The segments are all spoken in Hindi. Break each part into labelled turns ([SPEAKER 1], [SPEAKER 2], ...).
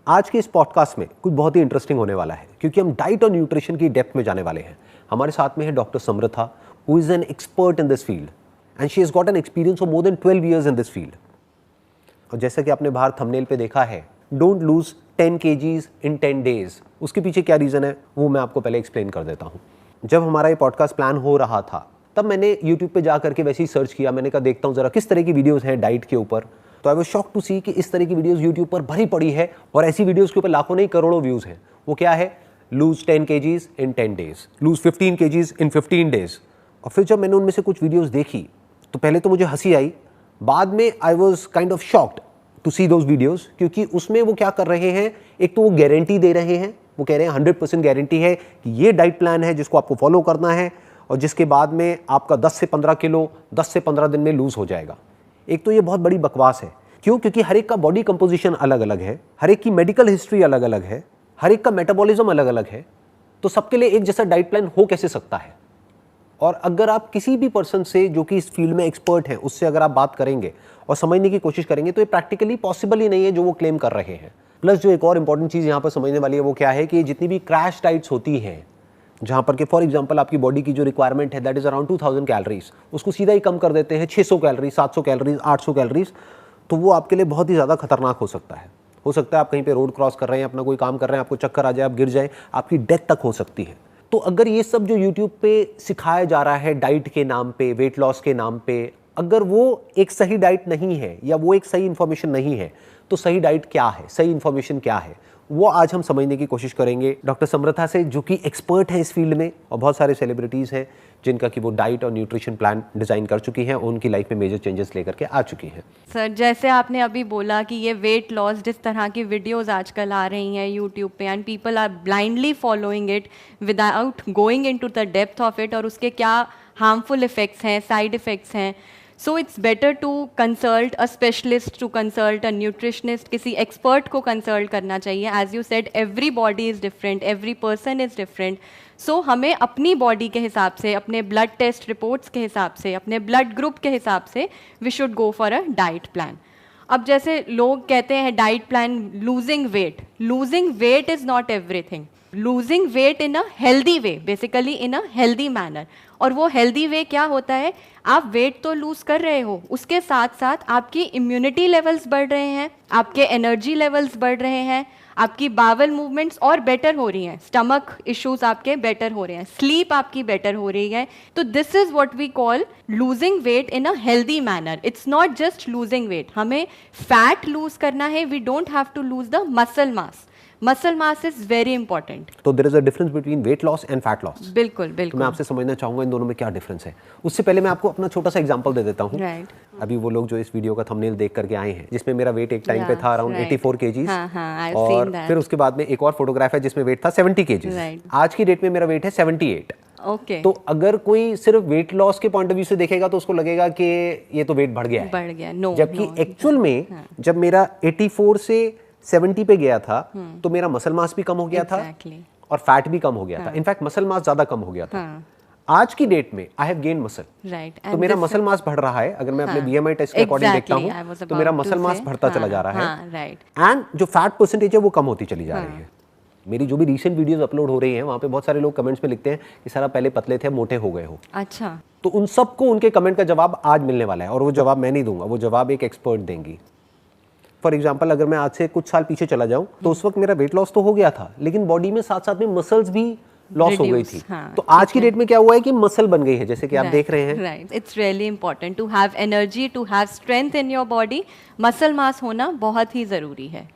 [SPEAKER 1] आज के इस पॉडकास्ट में कुछ बहुत ही इंटरेस्टिंग होने वाला है क्योंकि हम डाइट और न्यूट्रिशन की डेप्थ में जाने वाले हैं। हमारे साथ में है doctor Samritha, who is an expert in this field and she has got an experience of more than 12 years in this field. और जैसा कि आपने बाहर थंबनेल पे देखा है, don't lose 10 kgs in 10 days, उसके पीछे क्या रीज़न है वो मैं आपको पहले एक्सप्लेन कर देता हूँ। जब हमारा ये पॉडकास्ट प्लान हो रहा था तब मैंने यूट्यूब पे जा करके वैसे ही सर्च किया। मैंने कहा देखता हूँ ज़रा किस तरह की वीडियोज़ हैं डाइट के ऊपर। तो आई वाज शॉक्ड टू सी कि इस तरह की वीडियोज़ यूट्यूब पर भरी पड़ी है और ऐसी वीडियोज़ के ऊपर लाखों नहीं करोड़ों व्यूज़ हैं। वो क्या है? Loose 10 kgs in 10 days, loose 15 kgs in 15 days। और फिर जब मैंने उनमें से कुछ वीडियोज़ देखी तो पहले तो मुझे हंसी आई, बाद में I was kind of shocked to see those videos, क्योंकि उसमें वो क्या कर रहे हैं, एक तो वो गारंटी दे रहे हैं, वो कह रहे हैं 100% गारंटी है कि ये डाइट प्लान है जिसको आपको फॉलो करना है और जिसके बाद में आपका 10 से 15 किलो 10 से 15 दिन में लूज हो जाएगा। एक तो ये बहुत बड़ी बकवास है। क्यों? क्योंकि हर एक का बॉडी कंपोजिशन अलग अलग है, हर एक की मेडिकल हिस्ट्री अलग अलग है, हर एक का मेटाबॉलिज्म अलग अलग है। तो सबके लिए एक जैसा डाइट प्लान हो कैसे सकता है? और अगर आप किसी भी पर्सन से जो कि इस फील्ड में एक्सपर्ट है उससे अगर आप बात करेंगे और समझने की कोशिश करेंगे तो ये प्रैक्टिकली पॉसिबल ही नहीं है जो वो क्लेम कर रहे हैं। प्लस जो एक और इंपॉर्टेंट चीज़ यहाँ पर समझने वाली है वो क्या है कि जितनी भी क्रैश डाइट्स होती हैं जहाँ पर कि फॉर एग्जांपल आपकी बॉडी की जो रिक्वायरमेंट है दैट इज़ अराउंड 2000 कैलोरीज, उसको सीधा ही कम कर देते हैं 600 कैलोरीज, 700 कैलोरीज, 800 कैलोरीज, तो वो आपके लिए बहुत ही ज़्यादा खतरनाक हो सकता है। हो सकता है आप कहीं पे रोड क्रॉस कर रहे हैं, अपना कोई काम कर रहे हैं, आपको चक्कर आ जाए, आप गिर जाए, आपकी डेथ तक हो सकती है। तो अगर ये सब जो यूट्यूब पे सिखाया जा रहा है डाइट के नाम पे, वेट लॉस के नाम पे, अगर वो एक सही डाइट नहीं है या वो एक सही इन्फॉर्मेशन नहीं है तो सही डाइट क्या है, सही इन्फॉर्मेशन क्या है, वो आज हम समझने की कोशिश करेंगे डॉक्टर समृथा से, जो कि एक्सपर्ट है इस फील्ड में। और बहुत सारे सेलिब्रिटीज़ हैं जिनका कि वो डाइट और न्यूट्रिशन प्लान डिज़ाइन कर चुकी हैं, उनकी लाइफ में मेजर चेंजेस लेकर के आ चुकी हैं।
[SPEAKER 2] सर, जैसे आपने अभी बोला कि ये वेट लॉस, जिस तरह की वीडियोस आजकल आ रही हैं यूट्यूब पे and people are blindly following it without going into the depth of it, और उसके क्या हार्मफुल इफ़ेक्ट्स हैं, साइड इफ़ेक्ट्स हैं। So it's better to consult a specialist, to consult a nutritionist, किसी एक्सपर्ट को कंसल्ट करना चाहिए। As you said, every body is different, every person is different. So हमें अपनी बॉडी के हिसाब से, अपने ब्लड टेस्ट रिपोर्ट्स के हिसाब से, अपने ब्लड ग्रुप के हिसाब से we should go for a diet plan. अब जैसे लोग कहते हैं diet plan, losing weight is not everything. Losing weight in a healthy way, basically in a healthy manner. और वो हेल्दी वे क्या होता है? आप वेट तो लूज कर रहे हो, उसके साथ साथ आपकी इम्यूनिटी लेवल्स बढ़ रहे हैं, आपके एनर्जी लेवल्स बढ़ रहे हैं, आपकी बावल मूवमेंट्स और बेटर हो रही हैं, स्टमक इश्यूज आपके बेटर हो रहे हैं, स्लीप आपकी बेटर हो रही है। तो this is what we call losing weight in a healthy manner. It's not just losing weight, हमें फैट लूज करना है, we don't have to lose the muscle mass. Muscle mass is very important.
[SPEAKER 1] तो there is a difference between weight loss and fat loss.
[SPEAKER 2] बिल्कुल
[SPEAKER 1] तो
[SPEAKER 2] बिल्कुल।
[SPEAKER 1] मैं आपसे समझना चाहूंगा इन दोनों में क्या डिफरेंस है। उससे पहले मैं आपको अपना छोटा सा एग्जांपल दे देता हूँ। अभी वो लोग जो इस वीडियो का थंबनेल देख करके आए हैं, जिसमें मेरा वेट एक टाइम पे था अराउंड 84 kgs, और फिर उसके बाद में एक और फोटोग्राफ है जिसमें वेट था 70 kgs। आज की डेट में मेरा वेट है 78।
[SPEAKER 2] ओके।
[SPEAKER 1] तो अगर कोई सिर्फ वेट लॉस के पॉइंट ऑफ व्यू से देखेगा तो उसको लगेगा कि ये तो वेट बढ़ गया है।
[SPEAKER 2] नो,
[SPEAKER 1] जबकि एक्चुअल में जब मेरा 84 से 70 पे गया था तो मेरा मसल मास भी कम हो गया था और फैट भी कम हो गया था। इनफैक्ट मसल मास ज्यादा कम हो गया था। आज की डेट में आई हैव गेन मसल, तो मेरा मसल मास बढ़ रहा है। अगर मैं अपने BMI टेस्ट के अकॉर्डिंग देखता हूँ तो मेरा मसल मास बढ़ता चला जा रहा है एंड जो फैट परसेंटेज है वो कम होती चली जा रही है। मेरी जो भी रीसेंट वीडियोस अपलोड हो रही हैं वहाँ पे बहुत सारे लोग कमेंट्स में लिखते हैं कि सर आप पहले पतले थे, मोटे हो गए हो।
[SPEAKER 2] अच्छा।
[SPEAKER 1] तो उन सबको उनके कमेंट का जवाब आज मिलने वाला है और वो जवाब मैं नहीं दूंगा, वो जवाब एक एक्सपर्ट देंगी। फॉर एग्जाम्पल, अगर मैं आज से कुछ साल पीछे चला जाऊं तो उस वक्त मेरा वेट लॉस तो हो गया था लेकिन बॉडी में साथ साथ में मसल्स भी लॉस हो गई थी। तो आज की डेट में क्या हुआ है कि मसल बन गई है, जैसे कि आप देख रहे हैं।
[SPEAKER 2] Right, it's really important to have energy, to have strength in your body. Muscle mass होना बहुत ही ज़रूरी है।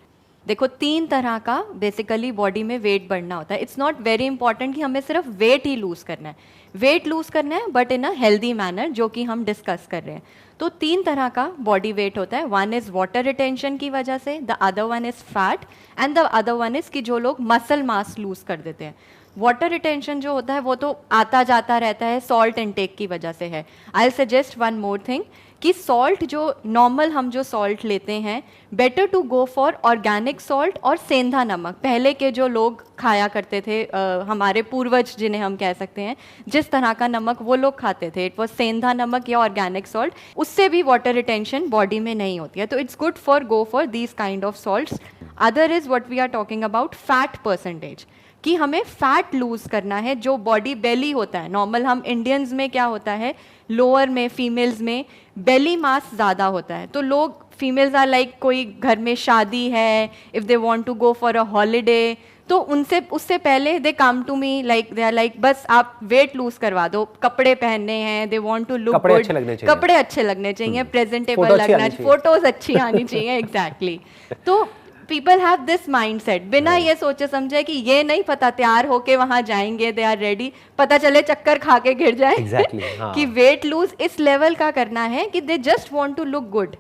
[SPEAKER 2] देखो, 3 तरह का बेसिकली बॉडी में वेट बढ़ना होता है। इट्स नॉट वेरी इंपॉर्टेंट कि हमें सिर्फ वेट ही लूज करना है, वेट लूज करना है but in a healthy manner, जो कि हम डिस्कस कर रहे हैं। तो 3 तरह का बॉडी वेट होता है। वन इज वाटर रिटेंशन की वजह से, the other one is fat and the other one is कि जो लोग मसल मास लूज कर देते हैं। वाटर रिटेंशन जो होता है वो तो आता जाता रहता है, सॉल्ट इनटेक की वजह से है। I suggest one more thing कि सॉल्ट जो नॉर्मल हम जो सॉल्ट लेते हैं, better to go for organic salt और सेंधा नमक। पहले के जो लोग खाया करते थे, हमारे पूर्वज जिन्हें हम कह सकते हैं, जिस तरह का नमक वो लोग खाते थे, इट वॉज सेंधा नमक या ऑर्गेनिक सॉल्ट। उससे भी वाटर रिटेंशन बॉडी में नहीं होती है। तो it's good for go for these kind of salts. Other is what we are talking about fat percentage, कि हमें फैट लूज करना है। जो बॉडी बेली होता है नॉर्मल, हम इंडियंस में क्या होता है, लोअर में फीमेल्स में बेली मास ज़्यादा होता है, तो लोग फीमेल्स आर लाइक कोई घर में शादी है, if they want to go for a holiday, तो उनसे उससे पहले they come to me like they are like बस आप वेट लूज करवा दो, कपड़े पहनने हैं, they want to look good, कपड़े अच्छे लगने चाहिए, प्रेजेंटेबल लगना चाहिए, फोटोज अच्छी आनी चाहिए, एग्जैक्टली। तो पीपल हैव दिस माइंडसेट, बिना ये सोचे समझे कि ये नहीं पता तैयार होके वहां जाएंगे, दे आर रेडी, पता चले चक्कर खा के गिर जाए कि वेट लूज इस लेवल का करना है कि they just want to look good.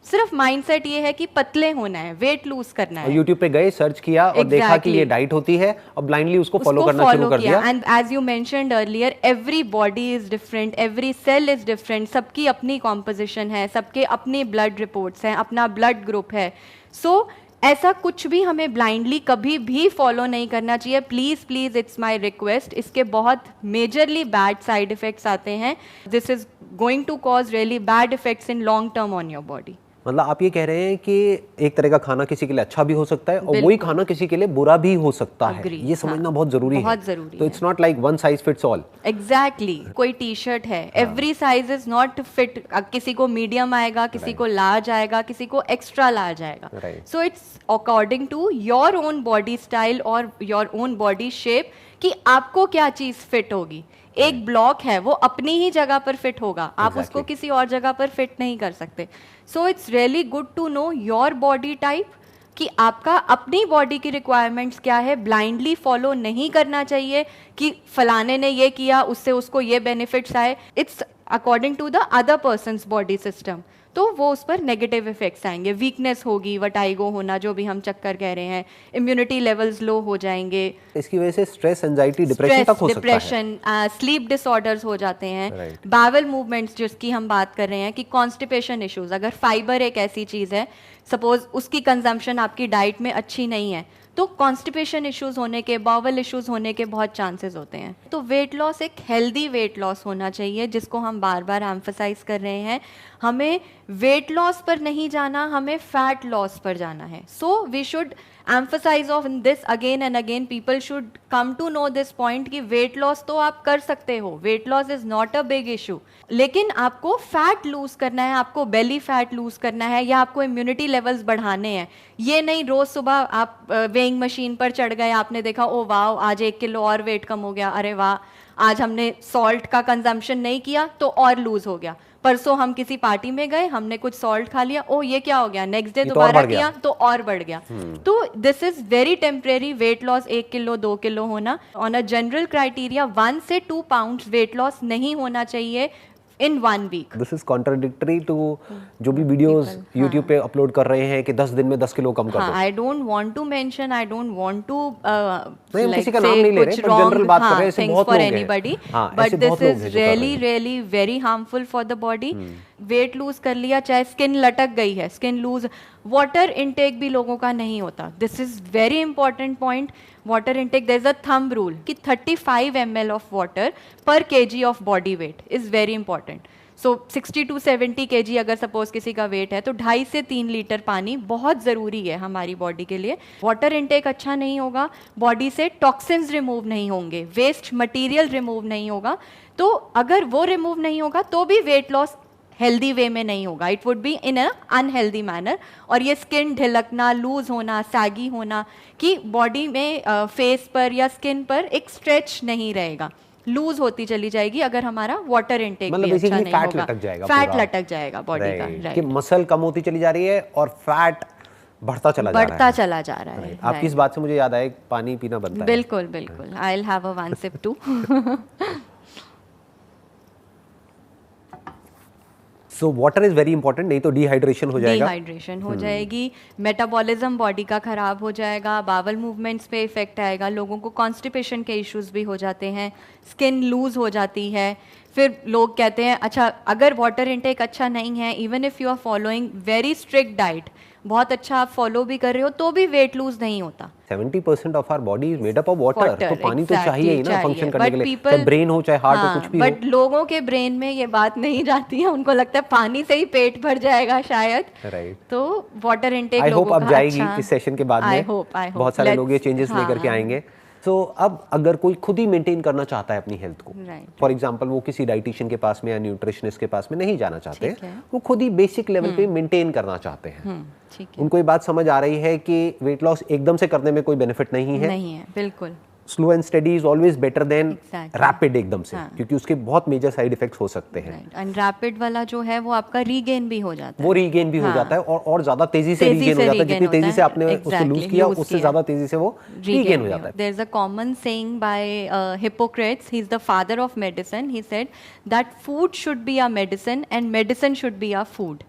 [SPEAKER 2] सिर्फ माइंडसेट ये है कि पतले होना है, वेट लूज करना है।
[SPEAKER 1] YouTube पे गए, सर्च किया और देखा कि ये डाइट होती है और ब्लाइंडली उसको फॉलो करना शुरू कर दिया।
[SPEAKER 2] And as you mentioned earlier, every body is different, every cell is different, सबकी अपनी कॉम्पोजिशन है, सबके अपनी ब्लड रिपोर्ट्स हैं, अपना ब्लड ग्रुप है। सो ऐसा कुछ भी हमें ब्लाइंडली कभी भी फॉलो नहीं करना चाहिए। Please please, it's my request. इसके बहुत मेजरली बैड साइड इफेक्ट्स आते हैं। This is going to cause really bad effects in long term on your body.
[SPEAKER 1] मतलब आप ये कह रहे हैं कि एक तरह का खाना किसी के लिए अच्छा भी हो सकता है और वही खाना किसी के लिए बुरा भी हो सकता है, ये समझना बहुत जरूरी है।
[SPEAKER 2] बहुत जरूरी
[SPEAKER 1] तो it's not like one size fits all.
[SPEAKER 2] Exactly. कोई टी शर्ट है, every size is not fit, किसी को मीडियम आएगा, किसी को लार्ज आएगा, किसी को एक्स्ट्रा लार्ज आएगा। So it's according to your own body style और योर ओन बॉडी शेप कि आपको क्या चीज फिट होगी। एक ब्लॉक है, वो अपनी ही जगह पर फिट होगा, आप उसको किसी और जगह पर फिट नहीं कर सकते। So it's really good to know your body type, कि आपका अपनी बॉडी की रिक्वायरमेंट्स क्या है। ब्लाइंडली फॉलो नहीं करना चाहिए कि फलाने ने ये किया उससे उसको ये बेनिफिट्स आए। It's according to the other person's body system, तो वो उस पर नेगेटिव इफेक्ट्स आएंगे। वीकनेस होगी, वटाइगो होना, जो भी हम चक्कर कह रहे हैं, इम्यूनिटी लेवल्स लो हो जाएंगे।
[SPEAKER 1] इसकी वजह से स्ट्रेस, एंजाइटी, डिप्रेशन तक हो सकता है।
[SPEAKER 2] डिप्रेशन, स्लीप डिसऑर्डर्स हो जाते हैं। बावल मूवमेंट्स जिसकी हम बात कर रहे हैं, कि कॉन्स्टिपेशन इश्यूज, अगर फाइबर एक ऐसी चीज है, सपोज उसकी कंजम्पशन आपकी डाइट में अच्छी नहीं है, तो कॉन्स्टिपेशन इश्यूज होने के, बावल इश्यूज होने के बहुत चांसेस होते हैं। तो वेट लॉस एक हेल्दी वेट लॉस होना चाहिए, जिसको हम बार बार एम्फसाइज कर रहे हैं। हमें वेट लॉस पर नहीं जाना, हमें फैट लॉस पर जाना है। So we should emphasize on this again and again. People should come to know this point कि weight loss तो आप कर सकते हो, weight loss is not a big issue, लेकिन आपको फैट लूज करना है, आपको बेली फैट लूज करना है, या आपको इम्यूनिटी लेवल्स बढ़ाने हैं। ये नहीं रोज सुबह आप वेइंग मशीन पर चढ़ गए, आपने देखा ओ वाह आज 1 किलो और वेट कम हो गया, अरे वाह आज हमने सॉल्ट का कंजम्पशन नहीं किया तो और लूज हो गया। परसों हम किसी पार्टी में गए, हमने कुछ सॉल्ट खा लिया, ओ ये क्या हो गया, नेक्स्ट डे दोबारा किया तो और बढ़ गया। तो this is very temporary. Weight loss 1 kilo 2 kilo होना, ऑन अ जनरल क्राइटेरिया 1 से 2 पाउंड्स वेट लॉस नहीं होना चाहिए in 1 week.
[SPEAKER 1] This is contradictory to जो भी वीडियोस YouTube पे अपलोड कर रहे हैं कि 10 दिन में 10 किलो कम कर दो।
[SPEAKER 2] I don't want to mention, I don't want to
[SPEAKER 1] like किसी का नाम नहीं ले रहे, पर जनरल बात कर रहे हैं, ऐसे बहुत लोग हैं।
[SPEAKER 2] anybody, but this is really very harmful for the body. Weight lose कर लिया, चाहे स्किन लटक गई है, स्किन लूज, वाटर इनटेक भी लोगों का नहीं होता। This is very important point. Water intake, there is a thumb rule कि 35 ml of water per kg of body weight is very important. So 60 to 70 kg अगर सपोज किसी का वेट है, तो 2.5 से 3 लीटर पानी बहुत ज़रूरी है हमारी बॉडी के लिए। वाटर इनटेक अच्छा नहीं होगा, बॉडी से टॉक्सिन्स रिमूव नहीं होंगे, वेस्ट मटेरियल रिमूव नहीं होगा। तो अगर वो रिमूव नहीं होगा तो भी वेट लॉस हेल्दी वे में नहीं होगा, it would be in a unhealthy manner. और ये स्किन ढिलकना, लूज होना, सैगी होना, कि बॉडी में फेस पर या स्किन पर एक स्ट्रेच नहीं रहेगा, लूज होती चली जाएगी अगर हमारा वाटर इनटेक भी अच्छा नहीं होगा। फैट लटक जाएगा बॉडी का,
[SPEAKER 1] कि मसल कम होती चली जा रही है और फैट बढ़ता चला
[SPEAKER 2] जा रहा है।
[SPEAKER 1] आपकी इस बात से मुझे याद आया, पानी पीना बनता है।
[SPEAKER 2] बिल्कुल बिल्कुल, I will have a 1 sip too.
[SPEAKER 1] So water is very important, नहीं तो डिहाइड्रेशन हो जाएगा।
[SPEAKER 2] डिहाइड्रेशन हो जाएगी, मेटाबॉलिज्म बॉडी का खराब हो जाएगा, बावल मूवमेंट्स पे इफेक्ट आएगा, लोगों को कॉन्स्टिपेशन के इश्यूज भी हो जाते हैं, स्किन लूज हो जाती है। फिर लोग कहते हैं अच्छा अगर वाटर इनटेक अच्छा नहीं है, even if you are following very strict diet, बहुत अच्छा आप फॉलो भी कर रहे हो तो भी वेट लूज नहीं होता।
[SPEAKER 1] 70% of our body is made up of water, तो पानी तो चाहिए ही ना फंक्शन करने के लिए, चाहे ब्रेन हो चाहे हार्ट हो कुछ भी हो।
[SPEAKER 2] बट लोगों के ब्रेन में ये बात नहीं जाती है, उनको लगता है पानी से ही पेट भर जाएगा शायद।
[SPEAKER 1] राइट।
[SPEAKER 2] तो वाटर इनटेक
[SPEAKER 1] आई होप अब जाएगी
[SPEAKER 2] अच्छा,
[SPEAKER 1] इस सेशन के बाद में।
[SPEAKER 2] आई होप
[SPEAKER 1] बहुत सारे लोग ये चेंजेस लेकर के आएंगे। सो अब अगर कोई खुद ही मेंटेन करना चाहता है अपनी हेल्थ को, फॉर एग्जांपल वो किसी डाइटिशियन के पास में या न्यूट्रिशनिस्ट के पास में नहीं जाना चाहते, वो खुद ही बेसिक लेवल पे मेंटेन करना चाहते हैं, उनको ये बात समझ आ रही है कि वेट लॉस एकदम से करने में कोई बेनिफिट नहीं है,
[SPEAKER 2] बिल्कुल
[SPEAKER 1] slow and study is always better than rapid एकदम से, क्योंकि उसके बहुत मेजर साइड इफेक्ट्स हो सकते हैं।
[SPEAKER 2] एंड रैपिड वाला जो है वो आपका रीगेन भी हो जाता है,
[SPEAKER 1] वो रीगेन भी हो जाता है और ज्यादा तेजी से रीगेन हो जाता है, जितनी तेजी से आपने उसको लूज किया उससे ज्यादा तेजी से वो रीगेन हो जाता है।
[SPEAKER 2] There is a common saying by Hippocrates, he is the father of medicine, he said that food should be a medicine and medicine should be a food.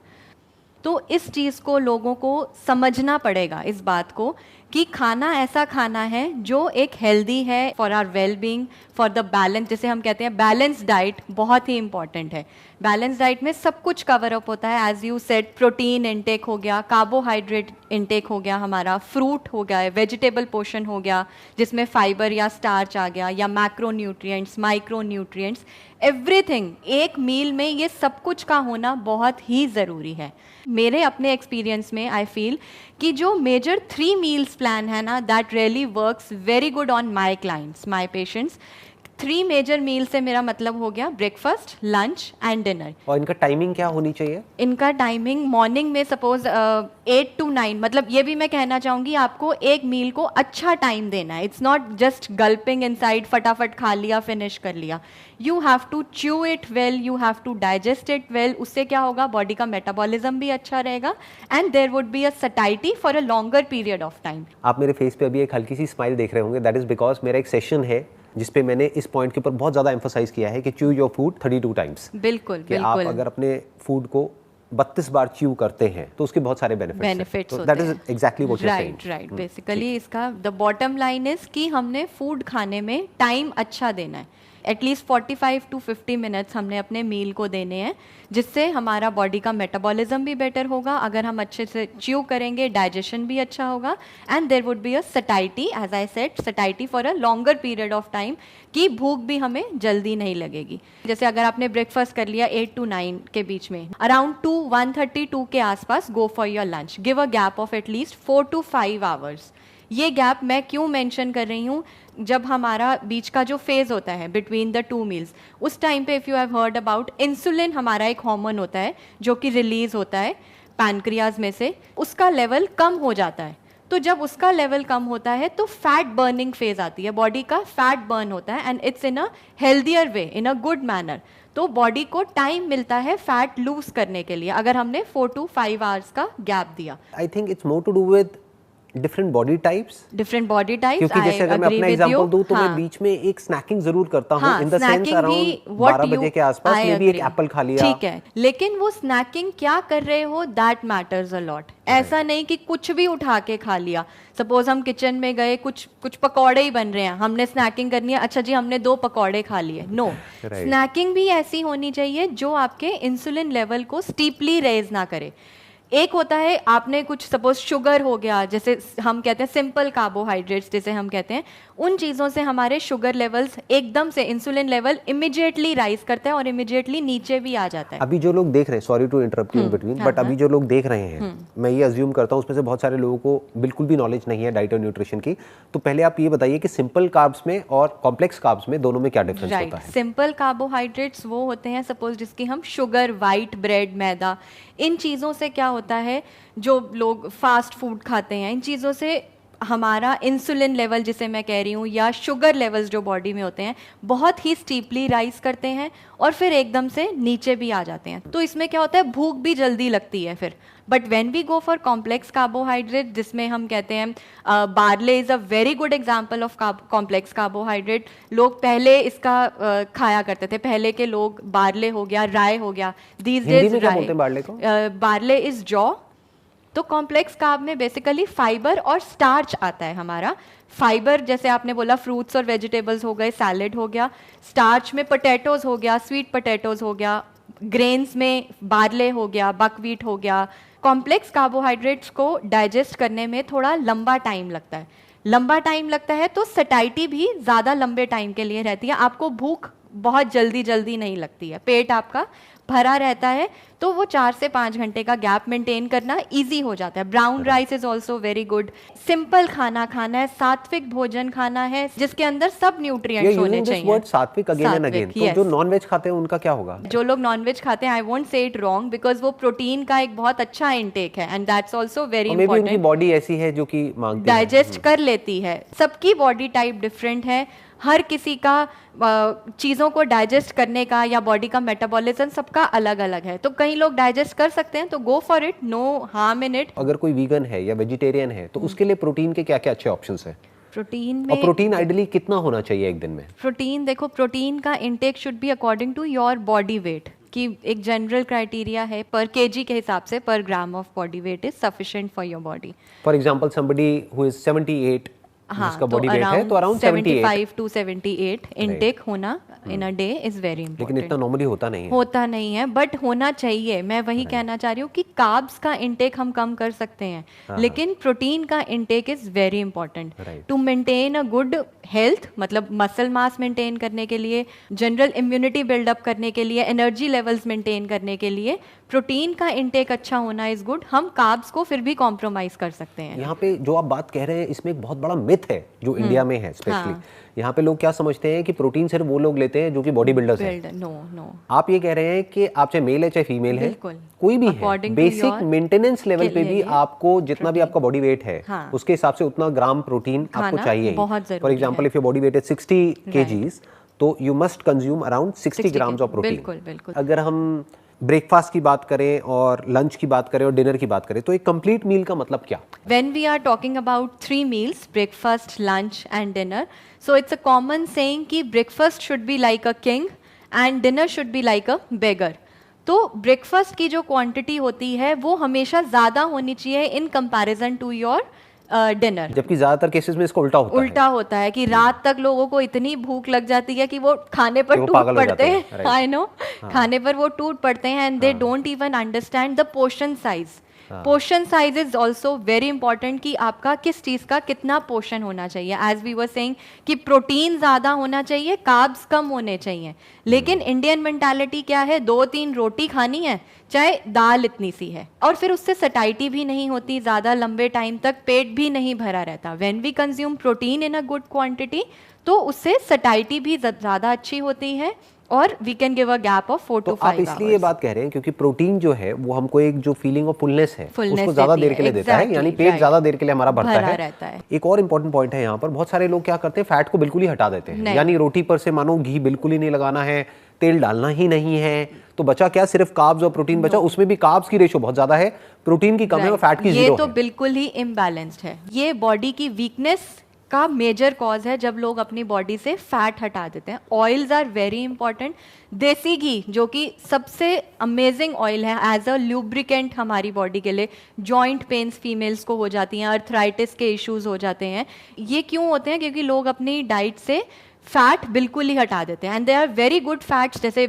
[SPEAKER 2] तो इस चीज़ को लोगों को समझना पड़ेगा, इस बात को कि खाना ऐसा खाना है जो एक हेल्दी है for our well being, for the balance, जैसे हम कहते हैं बैलेंस डाइट बहुत ही इंपॉर्टेंट है। बैलेंस डाइट में सब कुछ कवर अप होता है, as you said, protein intake हो गया, कार्बोहाइड्रेट इनटेक हो गया, हमारा फ्रूट हो गया, वेजिटेबल पोर्शन हो गया जिसमें फाइबर या स्टार्च आ गया, या macro nutrients, micro nutrients, everything. एक मील में ये सब कुछ का होना बहुत ही ज़रूरी है। मेरे अपने एक्सपीरियंस में आई फील कि जो मेजर 3 मील्स प्लान है ना, that really works very good on my clients, my patients. 3 major meal से मेरा मतलब हो गया ब्रेकफास्ट, लंच एंड डिनर।
[SPEAKER 1] और इनका टाइमिंग क्या होनी चाहिए?
[SPEAKER 2] इनका टाइमिंग मॉर्निंग में सपोज 8 to 9, मतलब ये भी मैं कहना चाहूँगी आपको एक मील को अच्छा टाइम देना है। It's not just gulping inside, फटाफट खा लिया, फिनिश कर लिया। You have to chew it well, you have to digest it well. उससे क्या होगा, बॉडी का मेटाबॉलिज्म भी अच्छा रहेगा and there would be a satiety for a longer period of time.
[SPEAKER 1] आप मेरे फेस पे अभी एक हल्की सी स्माइल देख रहे होंगे, दैट इज बिकॉज मेरा एक सेशन है जिसपे मैंने इस पॉइंट के ऊपर बहुत ज़्यादा एम्फसाइज किया है कि च्यू योर फूड 32 टाइम्स।
[SPEAKER 2] बिल्कुल,
[SPEAKER 1] कि आप अगर अपने फूड को 32 बार च्यू करते हैं तो उसके बहुत सारे बेनिफिट्स होते हैं। That is exactly what you are saying.
[SPEAKER 2] Right. Basically इसका द बॉटम लाइन इज कि हमने फूड खाने में टाइम अच्छा देना है। एटलीस्ट 45 to 50 मिनट्स हमने अपने मील को देने हैं, जिससे हमारा बॉडी का मेटाबॉलिज्म भी बेटर होगा। अगर हम अच्छे से च्यू करेंगे, डाइजेशन भी अच्छा होगा and there would be a satiety, as I said, satiety for a longer period of time, कि भूख भी हमें जल्दी नहीं लगेगी। जैसे अगर आपने ब्रेकफास्ट कर लिया 8 to 9 के बीच में, अराउंड 1:32 के आसपास go for your lunch, give a gap of at least 4 to 5 hours. ये गैप मैं क्यों मेंशन कर रही हूँ, जब हमारा बीच का जो फेज होता है बिटवीन द 2 मील्स, उस टाइम पे if you have heard about, insulin हमारा एक हार्मोन होता है जो कि रिलीज होता है पैनक्रियाज में से, उसका लेवल कम हो जाता है। तो जब उसका लेवल कम होता है तो फैट बर्निंग फेज आती है, बॉडी का फैट बर्न होता है and it's in a healthier way, in a good manner. तो बॉडी को टाइम मिलता है फैट लूज करने के लिए, अगर हमने 4 to 5 आवर्स का गैप दिया।
[SPEAKER 1] I think it's more to do with different body types, क्योंकि जैसे अगर मैं अपना एग्जांपल दूं तो मैं बीच में एक स्नैकिंग जरूर करता हूं, इन द सेंस अराउंड 12 बजे के आसपास में भी एक एप्पल खा लिया,
[SPEAKER 2] ठीक है, लेकिन वो स्नैकिंग क्या कर रहे हो, दैट मैटर्स अ लॉट। ऐसा नहीं कि कुछ भी उठा के खा लिया। सपोज हम किचन में गए, कुछ पकौड़े ही बन रहे हैं, हमने स्नैकिंग करनी है, अच्छा जी हमने 2 पकौड़े खा लिए, नो। स्नैकिंग भी ऐसी होनी चाहिए जो आपके इंसुलिन लेवल को स्टीपली रेज ना करे। एक होता है आपने कुछ सपोज शुगर हो गया, जैसे हम कहते हैं सिंपल कार्बोहाइड्रेट्स जिसे हम कहते हैं, उन चीज़ों से हमारे शुगर लेवल्स एकदम से, इंसुलिन लेवल इमीडिएटली राइज करता है और इमीडिएटली नीचे भी आ जाता है।
[SPEAKER 1] अभी जो लोग देख रहे हैं, sorry to interrupt in between, but अभी जो लोग देख रहे हैं, मैं ये अज्यूम करता हूँ उसमें से बहुत सारे लोगों को बिल्कुल भी नॉलेज नहीं है डाइट और न्यूट्रिशन की। तो पहले आप ये बताइए कि सिंपल कार्ब्स में और कॉम्प्लेक्स कार्ब्स में दोनों में क्या डिफरेंस होता है?
[SPEAKER 2] सिंपल कार्बोहाइड्रेट्स वो होते हैं सपोज जिसकी हम शुगर, वाइट ब्रेड, मैदा, इन चीज़ों से क्या होता है, जो लोग फास्ट फूड खाते हैं, इन चीज़ों से हमारा इंसुलिन लेवल जिसे मैं कह रही हूँ, या शुगर लेवल्स जो बॉडी में होते हैं, बहुत ही स्टीपली राइज करते हैं और फिर एकदम से नीचे भी आ जाते हैं। तो इसमें क्या होता है, भूख भी जल्दी लगती है फिर। But when we go for complex carbohydrate, जिसमें हम कहते हैं barley is a very good example of complex carbohydrate. लोग पहले इसका खाया करते थे, पहले के लोग, बार्ले हो गया, राय हो गया, these days rye, barley is जॉ। तो कॉम्प्लेक्स कार्ब में बेसिकली फाइबर और स्टार्च आता है हमारा। फाइबर जैसे आपने बोला फ्रूट्स और वेजिटेबल्स हो गए, सैलेड हो गया। स्टार्च में पोटैटोज हो गया, स्वीट पोटैटोज हो गया, ग्रेन्स में बार्ले हो गया, बकवीट हो गया, कॉम्प्लेक्स कार्बोहाइड्रेट्स को डाइजेस्ट करने में थोड़ा लंबा टाइम लगता है। लंबा टाइम लगता है तो सटाइटी भी ज़्यादा लंबे टाइम के लिए रहती है, आपको भूख बहुत जल्दी जल्दी नहीं लगती है, पेट आपका भरा रहता है, तो वो 4 से 5 घंटे का गैप मेंटेन करना इजी हो जाता है। Brown rice is also very good. Simple खाना खाना है, सात्विक भोजन खाना है जिसके अंदर सब न्यूट्रिएंट्स होने चाहिए।
[SPEAKER 1] सात्विक अगेन एंड अगेन, तो जो नॉन वेज खाते हैं उनका क्या होगा?
[SPEAKER 2] जो लोग नॉन वेज खाते हैं, I won't say it wrong, because वो प्रोटीन का एक बहुत अच्छा इंटेक है and that's also very important.
[SPEAKER 1] उनकी बॉडी ऐसी है जो कि मांगती है,
[SPEAKER 2] डाइजेस्ट कर लेती है। सबकी बॉडी टाइप डिफरेंट है, हर किसी का चीज़ों को डाइजेस्ट करने का या बॉडी का मेटाबॉलिज्म सबका अलग अलग है। तो कई लोग डाइजेस्ट कर सकते हैं तो go for it, no harm in it.
[SPEAKER 1] अगर कोई वीगन है या वेजिटेरियन है तो उसके लिए प्रोटीन के क्या क्या अच्छे ऑप्शंस हैं?
[SPEAKER 2] प्रोटीन में,
[SPEAKER 1] और प्रोटीन आइडियली कितना होना चाहिए एक दिन में?
[SPEAKER 2] प्रोटीन देखो, प्रोटीन का intake should be according to your body weight, कि एक जनरल क्राइटेरिया है पर केजी के हिसाब से, पर gram of body weight is sufficient for your body.
[SPEAKER 1] For example somebody who is 78, जिसका बॉडी वेट है तो अराउंड
[SPEAKER 2] 75 टू 78 इनटेक होना in a day is very important.
[SPEAKER 1] लेकिन इतना नॉर्मली होता नहीं है,
[SPEAKER 2] होता नहीं है, बट होना चाहिए। मैं वही कहना चाह रही हूँ कि कार्ब्स का इनटेक हम कम कर सकते हैं, लेकिन प्रोटीन का intake is very important to maintain a good health, मतलब मसल मास मेंटेन करने के लिए, जनरल इम्यूनिटी बिल्डअप करने के लिए, एनर्जी लेवल्स मेंटेन करने के लिए प्रोटीन का इनटेक अच्छा होना इज गुड। हम कार्ब्स को फिर भी कॉम्प्रोमाइज कर सकते हैं।
[SPEAKER 1] यहाँ पे जो आप बात कह रहे हैं इसमें एक बहुत बड़ा मिथ है जो इंडिया में है स्पेशली। यहाँ पे लोग क्या समझते हैं कि प्रोटीन सिर्फ वो लोग लेते हैं जो कि बॉडी बिल्डर्स हैं।
[SPEAKER 2] नो,
[SPEAKER 1] आप ये कह रहे हैं कि आप चाहे मेल है चाहे फीमेल है, कोई भी है, बेसिक मेंटेनेंस लेवल पे भी आपको जितना भी आपका बॉडी वेट है उसके हिसाब से उतना ग्राम प्रोटीन आपको चाहिए। For example if your body weight is 60 kgs तो you must consume around 60 grams of protein. अगर हम ब्रेकफास्ट की बात करें और लंच की बात करें और डिनर की बात करें तो एक कंप्लीट मील का मतलब क्या?
[SPEAKER 2] When we are talking about 3 meals, breakfast, lunch and dinner, so it's a common saying कि breakfast should be like a king and dinner should be like a beggar. तो ब्रेकफास्ट की जो क्वांटिटी होती है वो हमेशा ज़्यादा होनी चाहिए in comparison to your dinner,
[SPEAKER 1] जबकि ज्यादातर केसेस में इसका उल्टा होता है
[SPEAKER 2] कि रात तक लोगों को इतनी भूख लग जाती है कि वो खाने पर टूट पड़ते हैं। आई नो, खाने पर वो टूट पड़ते हैं and they don't even understand the portion size. Portion size is also very important कि आपका किस चीज का कितना पोर्शन होना चाहिए। एज वी वर सेइंग कि प्रोटीन ज्यादा होना चाहिए, कार्ब्स कम होने चाहिए, लेकिन इंडियन मेंटालिटी क्या है, 2-3 रोटी खानी है चाहे दाल इतनी सी है, और फिर उससे सटाइटी भी नहीं होती, ज्यादा लंबे टाइम तक पेट भी नहीं भरा रहता। When we consume protein in a good quantity तो उससे सटाइटी भी ज्यादा अच्छी होती है और we can give a gap of 4 to 5
[SPEAKER 1] आप इसलिए ये बात कह रहे हैं क्योंकि प्रोटीन जो है वो हमको एक जो फीलिंग ऑफ फुलनेस है उसको ज्यादा देर के लिए देता है, यानी पेट ज्यादा देर के लिए हमारा भरता है। एक और इम्पोर्टेंट पॉइंट है यहाँ पर, बहुत सारे लोग क्या करते हैं, फैट को बिल्कुल ही हटा देते हैं, यानी रोटी पर से मानो घी बिल्कुल ही नहीं लगाना है, तेल डालना ही नहीं है, तो बचा क्या, सिर्फ कार्ब्स और प्रोटीन बचा। उसमें भी कार्ब्स की रेशो बहुत ज्यादा है, प्रोटीन की कम है और फैट की 0 है।
[SPEAKER 2] ये तो बिल्कुल ही इम्बैलेंस्ड है। ये बॉडी की वीकनेस का मेजर कॉज है जब लोग अपनी बॉडी से फैट हटा देते हैं। Oils are very important. देसी घी जो कि सबसे अमेजिंग ऑयल है एज अ ल्यूब्रिकेंट हमारी बॉडी के लिए, जॉइंट पेन्स फीमेल्स को हो जाती हैं, अर्थराइटिस के इश्यूज हो जाते हैं। ये क्यों होते हैं? क्योंकि लोग अपनी डाइट से फैट बिल्कुल ही हटा देते हैं and they are very good fats, जैसे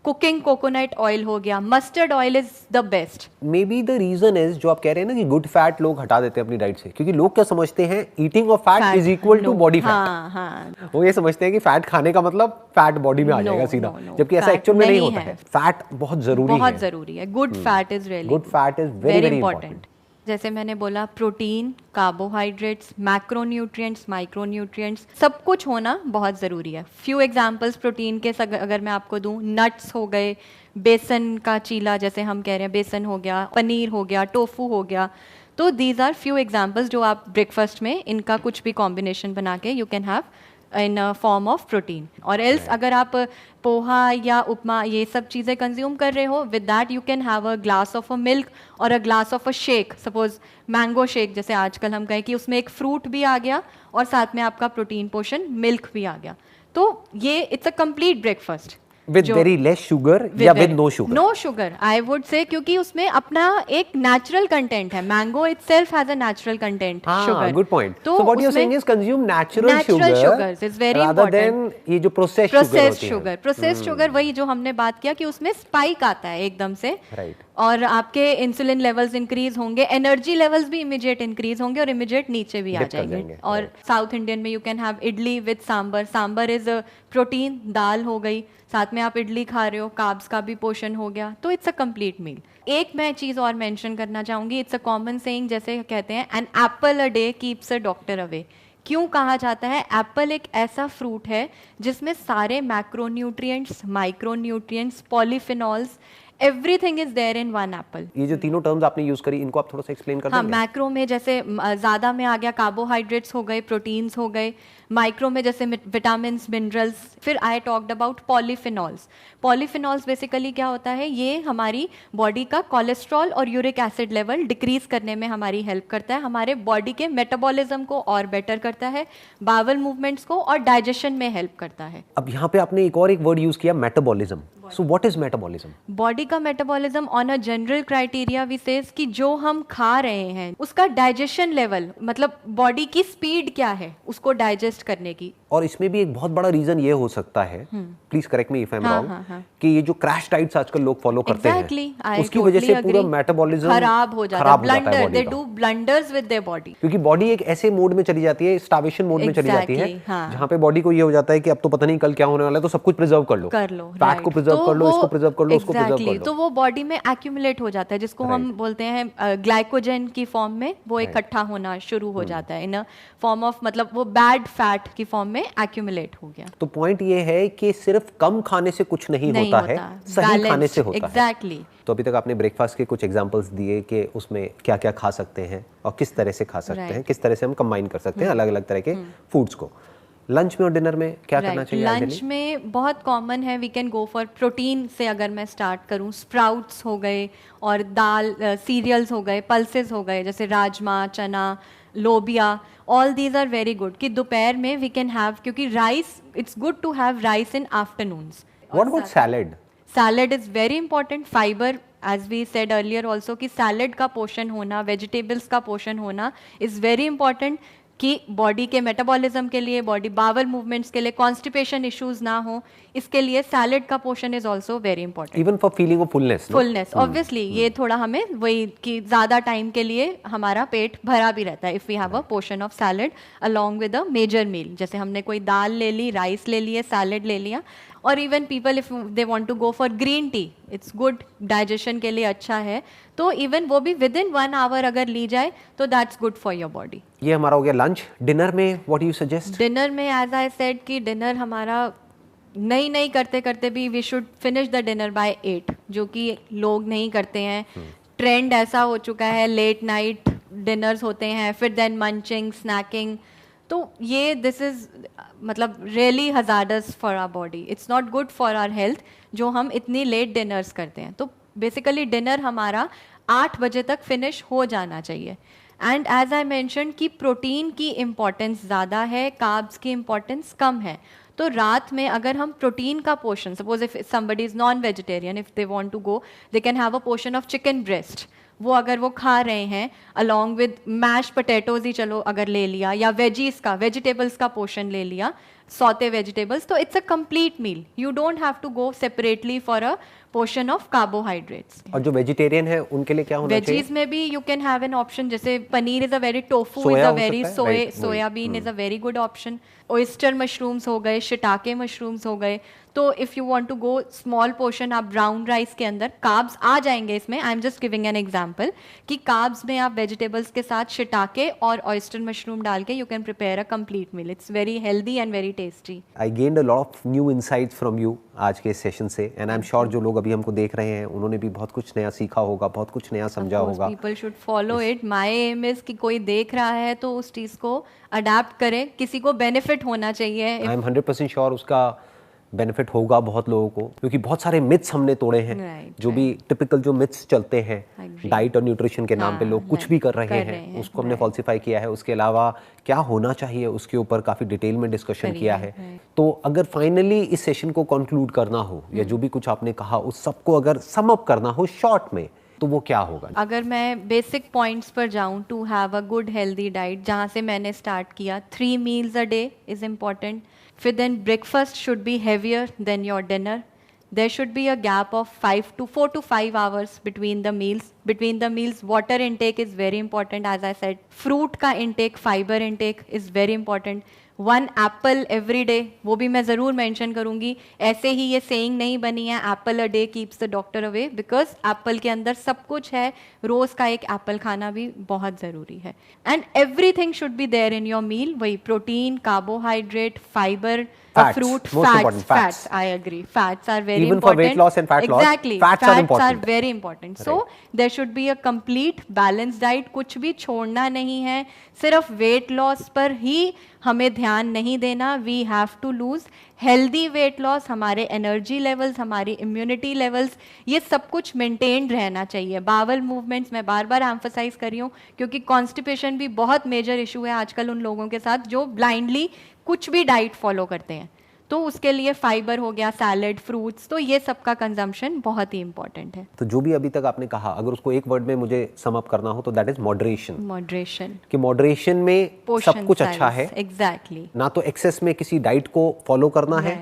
[SPEAKER 2] कुकिंग कोकोनट ऑयल हो गया, mustard oil is the best.
[SPEAKER 1] Maybe the reason is जो आप कह रहे हैं ना कि गुड फैट लोग हटा देते हैं अपनी डाइट से, क्योंकि लोग क्या समझते हैं, eating of fat is equal to body fat. वो ये समझते हैं कि फैट खाने का मतलब फैट बॉडी में आ जाएगा सीधा, जबकि ऐसा एक्चुअल में नहीं होता है। फैट बहुत जरूरी है। Good fat is very important.
[SPEAKER 2] जैसे मैंने बोला, प्रोटीन, कार्बोहाइड्रेट्स, मैक्रोन्यूट्रिएंट्स, माइक्रोन्यूट्रिएंट्स, सब कुछ होना बहुत ज़रूरी है। फ्यू एग्जांपल्स प्रोटीन के अगर मैं आपको दूं, नट्स हो गए, बेसन का चीला जैसे हम कह रहे हैं, बेसन हो गया, पनीर हो गया, टोफू हो गया, तो दीज आर फ्यू एग्जांपल्स जो आप ब्रेकफास्ट में इनका कुछ भी कॉम्बिनेशन बना के you can have in form of protein. और एल्स अगर आप पोहा या उपमा ये सब चीज़ें कंज्यूम कर रहे हो, with that you can have a glass of a milk और a glass of a shake, suppose mango shake जैसे आजकल हम कहें कि उसमें एक फ्रूट भी आ गया और साथ में आपका प्रोटीन पोर्शन मिल्क भी आ गया, तो ये it's a complete breakfast.
[SPEAKER 1] With very less sugar या with no sugar?
[SPEAKER 2] No sugar I would say, क्योंकि उसमें अपना एक नेचुरल कंटेंट है. Mango itself has a natural content sugar.
[SPEAKER 1] Good point. So what you are saying is consume natural sugar
[SPEAKER 2] is very
[SPEAKER 1] rather than ये जो प्रोसेस्ड शुगर.
[SPEAKER 2] प्रोसेस्ड शुगर वही जो हमने बात किया कि उसमें स्पाइक आता है एकदम से,
[SPEAKER 1] राइट.
[SPEAKER 2] और आपके इंसुलिन लेवल्स इंक्रीज होंगे, एनर्जी लेवल्स भी इमीडिएट इंक्रीज होंगे और इमीडिएट नीचे भी आ जाएंगे. और साउथ इंडियन में you can have idli with sambar. Sambar is protein, दाल हो गई, साथ में आप इडली खा रहे हो, कार्ब्स का भी पोषण हो गया, तो इट्स अ कंप्लीट मील. एक मैं चीज और मेंशन करना चाहूंगी. इट्स अ कॉमन सेइंग, जैसे कहते हैं an apple a day keeps a doctor away. क्यों कहा जाता है? एप्पल एक ऐसा फ्रूट है जिसमें सारे macronutrients, micronutrients, polyphenols, everything is there in one apple.
[SPEAKER 1] ये जो तीनों टर्म्स आपने यूज करी, इनको आप थोड़ा सा एक्सप्लेन कर देंगे?
[SPEAKER 2] हाँ, मैक्रो में जैसे ज़्यादा में आ गया कार्बोहाइड्रेट्स हो गए, प्रोटीन्स हो गए. माइक्रो में जैसे विटामिन्स, मिनरल्स. फिर I talked about polyphenols. Polyphenols basically क्या होता है? ये हमारी बॉडी का कोलेस्ट्रॉल और यूरिक एसिड लेवल डिक्रीज करने में हमारी हेल्प करता है, हमारे बॉडी के मेटाबॉलिज्म को और बेटर करता है, बावल मूवमेंट्स को और डाइजेशन में हेल्प करता है.
[SPEAKER 1] अब यहाँ पे आपने एक और एक वर्ड यूज किया, metabolism. So what is metabolism?
[SPEAKER 2] Body का metabolism on a general criteria we says कि जो हम खा रहे हैं उसका डाइजेशन लेवल, मतलब बॉडी की स्पीड क्या है उसको डाइजेस्ट करने की.
[SPEAKER 1] और इसमें भी एक बहुत बड़ा रीजन ये हो सकता है, please correct me if I am wrong, कि ये जो क्रैश डाइट्स आजकल लोग फॉलो करते हैं, उसकी वजह से पूरा मेटाबॉलिज्म
[SPEAKER 2] खराब हो जाता है. Blunder, they do blunders with their body,
[SPEAKER 1] क्योंकि बॉडी एक ऐसे मोड में चली जाती है, स्टार्वेशन मोड में चली जाती है, जहाँ पे बॉडी को ये हो जाता है कि अब तो पता नहीं कल क्या होने वाला है, तो सब कुछ प्रिजर्व कर लो, फैट को प्रिजर्व कर लो, इसको प्रिजर्व कर लो, उसको प्रिजर्व कर लो.
[SPEAKER 2] तो वो बॉडी में एक्यूमुलेट हो जाता है, जिसको हम बोलते हैं ग्लाइकोजन की फॉर्म में वो इकट्ठा होना शुरू हो जाता है, इन अ फॉर्म ऑफ, मतलब वो बैड फैट की फॉर्म में एक्यूमुलेट हो गया.
[SPEAKER 1] तो पॉइंट ये है कि सिर्फ कम खाने से कुछ नहीं होता है, सही खाने से होता है.
[SPEAKER 2] एग्जैक्टली.
[SPEAKER 1] तो अभी तक आपने ब्रेकफास्ट के कुछ एग्जांपल्स दिए कि उसमें क्या क्या खा सकते हैं और किस तरह से खा सकते हैं, किस तरह से हम कंबाइन कर सकते हैं अलग अलग तरह के फूड्स को. लंच में और डिनर में क्या करना चाहिए?
[SPEAKER 2] लंच में बहुत कॉमन है, we can go for protein से. अगर मैं स्टार्ट करूं, स्प्राउट्स हो गए और दाल, सीरियल्स हो गए, पल्सेस हो गए, जैसे राजमा, चना, लोबिया, all these are very good. कि दोपहर में वी कैन हैव, क्योंकि rice, it's good to have rice in afternoons.
[SPEAKER 1] What about salad?
[SPEAKER 2] Salad is very important. Fiber, as we said earlier also, कि सैलेड का पोषण होना, वेजिटेबल्स का पोषण होना इज वेरी इंपॉर्टेंट, कि बॉडी के मेटाबॉलिज्म के लिए, बॉडी बावल मूवमेंट्स के लिए, कॉन्स्टिपेशन इश्यूज ना हो, इसके लिए सैलेड का पोषण is also very important.
[SPEAKER 1] Even for feeling of fullness
[SPEAKER 2] obviously ये थोड़ा हमें वही कि ज्यादा टाइम के लिए हमारा पेट भरा भी रहता है if we have a portion of salad along with a major meal. जैसे हमने कोई दाल ले ली, राइस ले लिए, सैलेड ले लिया. और even people if they want to go for green tea, it's good, digestion के लिए अच्छा है, तो इवन वो भी विद इन 1 आवर अगर ली जाए तो that's good for your body.
[SPEAKER 1] ये हमारा हो गया लंच. डिनर में व्हाट यू सजेस्ट?
[SPEAKER 2] डिनर में एज आई सेड कि डिनर हमारा नहीं करते करते भी we should finish the dinner by 8, जो कि लोग नहीं करते हैं. ट्रेंड ऐसा हो चुका है, लेट नाइट डिनर्स होते हैं, फिर देन मंचिंग, स्नैकिंग. तो ये दिस इज मतलब really hazardous for our body. It's not good for our health जो हम इतनी लेट डिनर्स करते हैं. तो बेसिकली डिनर हमारा 8 बजे तक फिनिश हो जाना चाहिए. एंड एज आई मेंशन कि प्रोटीन की इम्पोर्टेंस ज़्यादा है, कार्ब्स की इम्पोर्टेंस कम है. तो रात में अगर हम प्रोटीन का portion, suppose if somebody is non vegetarian, if they want to go, they can have a portion of chicken breast. वो अगर वो खा रहे हैं अलॉन्ग विद मैश पोटैटोज ही चलो अगर ले लिया, या वेजीज का, वेजिटेबल्स का पोर्शन ले लिया, सौते वेजिटेबल्स, तो it's a complete meal. You don't have to go separately for a portion of carbohydrates.
[SPEAKER 1] और जो वेजिटेरियन है उनके लिए क्या होना चाहिए?
[SPEAKER 2] वेजीज में भी you can have an option, जैसे paneer is a very, tofu is a very, soybean is a very good option. Oyster mushrooms हो गए, शिटाके मशरूम्स हो गए. तो if you want to go small portion, आप ब्राउन राइस के अंदर कार्ब्स आ जाएंगे इसमें. I am just giving an example कि कार्ब्स में आप वेजिटेबल्स के साथ शिटाके और ऑयस्टर मशरूम डाल के you can prepare a complete meal. It's very healthy and very tasty.
[SPEAKER 1] I gained a lot of new insights from you आज के सेशन से, एंड आई एम श्योर जो लोग अभी हमको देख रहे हैं उन्होंने भी बहुत कुछ नया सीखा होगा, बहुत कुछ नया समझा होगा.
[SPEAKER 2] People should follow it. My aim is कि कोई देख रहा है तो उस चीज़ को अडेप्ट करे, किसी को बेनिफिट होना चाहिए.
[SPEAKER 1] आई एम 100% श्योर उसका बेनिफिट होगा बहुत लोगों को, क्योंकि बहुत सारे मिथ्स हमने तोड़े हैं। जो भी टिपिकल जो मिथ्स चलते हैं डाइट और न्यूट्रिशन के नाम पे लोग कुछ भी कर रहे हैं, उसको हमने फॉल्सिफाई किया है। उसके अलावा क्या होना चाहिए उसके ऊपर काफ़ी डिटेल में डिस्कशन किया है। तो अगर फाइनली इस सेशन को कंक्लूड करना हो या जो भी कुछ आपने कहा उस सबको अगर सम अप करना हो शॉर्ट में, तो वो क्या होगा?
[SPEAKER 2] अगर मैं बेसिक पॉइंट्स पर जाऊं, to have a good healthy diet, जहां से मैंने स्टार्ट किया, 3 meals a day is important. फिर then breakfast should be heavier than your dinner. There should be a gap of 4 to 5 hours between the meals. Between the meals, water intake is very important, as I said. Fruit का intake, fiber intake is very important. 1 apple every day, वो भी मैं ज़रूर मेंशन करूँगी। ऐसे ही ये सेइंग नहीं बनी है Apple a day keeps the doctor away, because Apple के अंदर सब कुछ है। रोज़ का एक एप्पल खाना भी बहुत ज़रूरी है। And everything should be there in your meal, वही protein, carbohydrate, fibre, fruit, fats. I agree. Fats are very
[SPEAKER 1] Even
[SPEAKER 2] important.
[SPEAKER 1] for weight loss and fat loss,
[SPEAKER 2] exactly.
[SPEAKER 1] Fats are important.
[SPEAKER 2] Very important. So there should be a complete balanced diet. कुछ भी छोड़ना नहीं है, सिर्फ weight loss पर ही हमें ध्यान नहीं देना। We have to lose healthy weight loss. हमारे energy levels, हमारी immunity levels, ये सब कुछ maintained रहना चाहिए। बावल movements मैं बार बार emphasize कर रही हूँ, क्योंकि constipation भी बहुत major issue है आजकल उन लोगों के साथ जो blindly कुछ भी डाइट फॉलो करते हैं। तो उसके लिए फाइबर हो गया, सैलड, फ्रूट्स, तो ये सब का कंजम्पशन बहुत ही इंपॉर्टेंट है।
[SPEAKER 1] तो जो भी अभी तक आपने कहा, अगर उसको एक वर्ड में मुझे सम अप करना हो तो दैट इज मॉडरेशन।
[SPEAKER 2] मॉडरेशन,
[SPEAKER 1] कि मॉडरेशन में सब कुछ अच्छा है।
[SPEAKER 2] एग्जैक्टली।
[SPEAKER 1] ना तो एक्सेस में किसी डाइट को फॉलो करना है,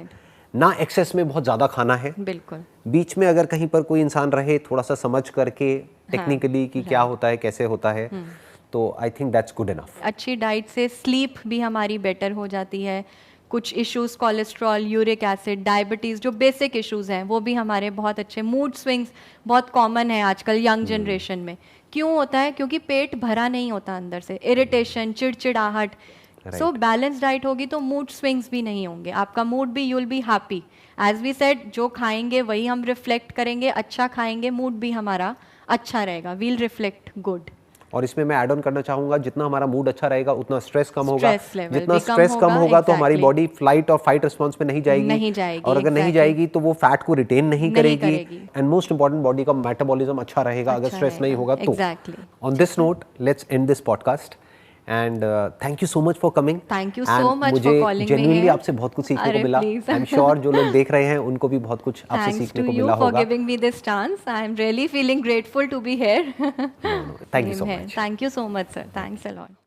[SPEAKER 1] ना एक्सेस में बहुत ज्यादा खाना है।
[SPEAKER 2] बिल्कुल।
[SPEAKER 1] बीच में अगर कहीं पर कोई इंसान रहे, थोड़ा सा समझ करके टेक्निकली कि क्या होता है, कैसे होता है, तो I think that's good enough.
[SPEAKER 2] अच्छी डाइट से स्लीप भी हमारी बेटर हो जाती है। कुछ issues, cholesterol, uric acid, diabetes, जो बेसिक इश्यूज हैं वो भी हमारे बहुत अच्छे। मूड स्विंग्स बहुत कॉमन है आजकल यंग जनरेशन में। क्यों होता है? क्योंकि पेट भरा नहीं होता अंदर से, इरिटेशन, चिड़चिड़ाहट। सो बैलेंस डाइट होगी तो मूड स्विंग्स भी नहीं होंगे, आपका मूड भी, you will be happy. As we said, जो खाएंगे वही हम रिफ्लेक्ट करेंगे। अच्छा खाएंगे, मूड भी हमारा अच्छा रहेगा, वील रिफ्लेक्ट गुड।
[SPEAKER 1] और इसमें मैं ऐड ऑन करना चाहूंगा, जितना हमारा मूड अच्छा रहेगा उतना स्ट्रेस कम होगा। जितना
[SPEAKER 2] भी
[SPEAKER 1] स्ट्रेस कम होगा तो हमारी बॉडी फ्लाइट और फाइट रिस्पॉन्स पे नहीं जाएगी। और अगर नहीं जाएगी तो वो फैट को रिटेन नहीं करेगी। एंड मोस्ट इंपॉर्टेंट, बॉडी का मेटाबॉलिज्म अच्छा रहेगा अगर स्ट्रेस नहीं होगा तो। On this note, let's end this podcast and thank you so much for coming.
[SPEAKER 2] Thank you so much for calling me.
[SPEAKER 1] Genuinely आपसे बहुत कुछ सीखने को मिला। आई एम श्योर जो लोग देख रहे हैं उनको भी बहुत कुछ आपसे सीखने को मिला होगा।
[SPEAKER 2] Thanks to you for giving me this chance. I am really feeling grateful to be here.
[SPEAKER 1] Thank you so much.
[SPEAKER 2] Thank you so much, sir. Thanks a lot.